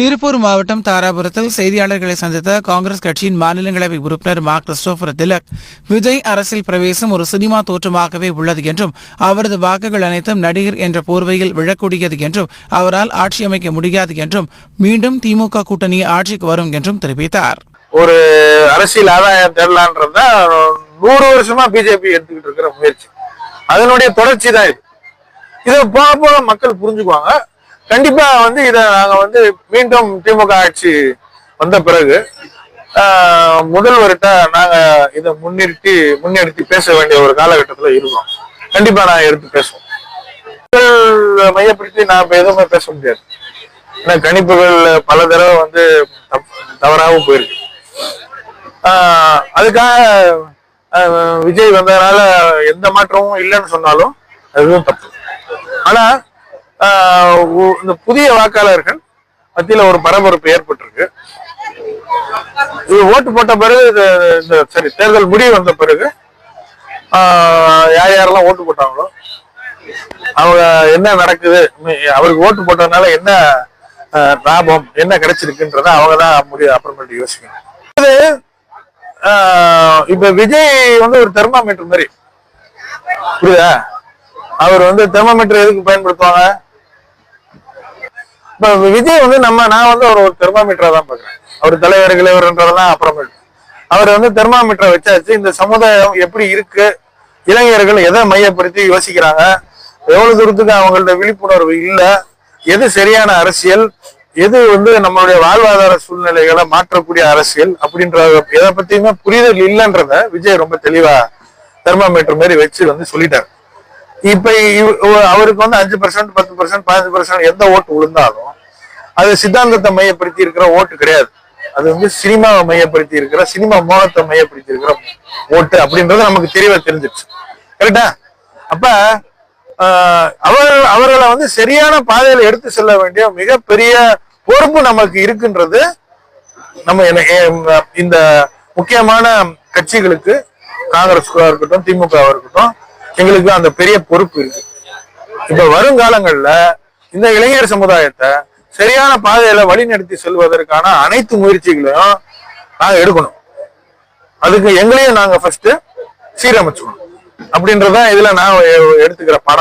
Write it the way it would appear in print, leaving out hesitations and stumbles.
திருப்பூர் மாவட்டம் தாராபுரத்தில் செய்தியாளர்களை சந்தித்த காங்கிரஸ் கட்சியின் மாநிலங்களவை உறுப்பினர் மா கிறிஸ்டோபர் திலக், விஜய் அரசியல் பிரவேசம் ஒரு சினிமா தோற்றமாகவே உள்ளது என்றும் அவரது வாக்குகள் அனைத்தும் நடிகர் என்ற போர்வையில் விழக்கூடியது என்றும் அவரால் ஆட்சி அமைக்க முடியாது என்றும் மீண்டும் திமுக கூட்டணி ஆட்சிக்கு வரும் என்றும் தெரிவித்தார். ஒரு அரசியல் ஆதாயம் தேடலான்றத 100 வருஷமா பிஜேபி எடுத்துக்கிட்டு இருக்கிற முயற்சி, அதனுடைய தொடர்ச்சி தான் இது. இதை போக போக மக்கள் புரிஞ்சுக்குவாங்க. கண்டிப்பா இத நாங்க மீண்டும் திமுக ஆட்சி வந்த பிறகு முதல்வர்கிட்ட நாங்க இதை முன்னிறுத்தி பேச வேண்டிய ஒரு காலகட்டத்துல இருக்கோம். கண்டிப்பா நான் எடுத்து பேசுவோம். மையப்படுத்தி நான் எதுவுமே பேச முடியாது. ஏன்னா கணிப்புகள் பல தடவை தவறாகவும் போயிருக்கு. அதுக்காக விஜய் வந்ததுனால எந்த மாற்றமும் இல்லைன்னு சொன்னாலும் அதுவும் தப்பு. ஆனா இந்த புதிய வாக்காளர்கள் மத்தியில ஒரு பரபரப்பு ஏற்பட்டிருக்கு. இது ஓட்டு போட்ட பிறகு தேர்தல் முடிவு வந்த பிறகு யார் யாரெல்லாம் ஓட்டு போட்டாங்களோ அவங்க என்ன நடக்குது, அவருக்கு ஓட்டு போட்டதுனால என்ன லாபம் என்ன கிடைச்சிருக்குன்றத அவங்கதான் அப்புறமேட்டு யோசிக்கணும். இப்ப விஜய் ஒரு தெர்மாமீட்டர் மாதிரி, புரியுதா? அவர் தெர்மாமீட்டர் எதுக்கு பயன்படுத்துவாங்க? இப்ப விஜய் நான் ஒரு தெர்மாமீட்டரா தான் பாக்குறேன். அவர் தலைவர் கிளைவர்ன்றதெல்லாம் அப்புறமேட்டு அவர் தெர்மாமீட்டரை வச்சாச்சு. இந்த சமுதாயம் எப்படி இருக்கு, இளைஞர்கள் எதை மையப்படுத்தி யோசிக்கிறாங்க, எவ்வளவு தூரத்துக்கு அவங்களோட விழிப்புணர்வு இல்ல, எது சரியான அரசியல், எது நம்மளுடைய வாழ்வாதார சூழ்நிலைகளை மாற்றக்கூடிய அரசியல் அப்படின்ற எதை பத்தியுமே புரிதல் இல்லைன்றத விஜய் ரொம்ப தெளிவா தெர்மாமீட்டர் மாதிரி வச்சு சொல்லிட்டாரு. இப்ப அவருக்கு 5%, 10%, 15% எந்த ஓட்டு விழுந்தாலும் அது சித்தாந்தத்தை மையப்படுத்தி இருக்கிற ஓட்டு கிடையாது. அது சினிமாவை மையப்படுத்தி இருக்கிற, சினிமா மோகத்தை மையப்படுத்தி இருக்கிற ஓட்டு அப்படின்றது நமக்கு தெளிவா தெரிஞ்சிருச்சு. கரெக்டா? அப்ப அவர்களை சரியான பாதையில எடுத்து செல்ல வேண்டிய மிகப்பெரிய பொறுப்பு நமக்கு இருக்குன்றது நம்ம இந்த முக்கியமான கட்சிகளுக்கு, காங்கிரஸா இருக்கட்டும் திமுகவா இருக்கட்டும், எங்களுக்கு அந்த பெரிய பொறுப்பு இருக்கு. இப்ப வருங்காலங்கள்ல இந்த இளைஞர் சமுதாயத்தை சரியான பாதையில வழிநடத்தி செல்வதற்கான அனைத்து முயற்சிகளையும் நாங்க எடுக்கணும். அதுக்கு எங்களையும் நாங்க ஃபர்ஸ்ட் சீரமைச்சுக்கணும் அப்படின்றதான் இதுல நான் எடுத்துக்கிற பாடம்.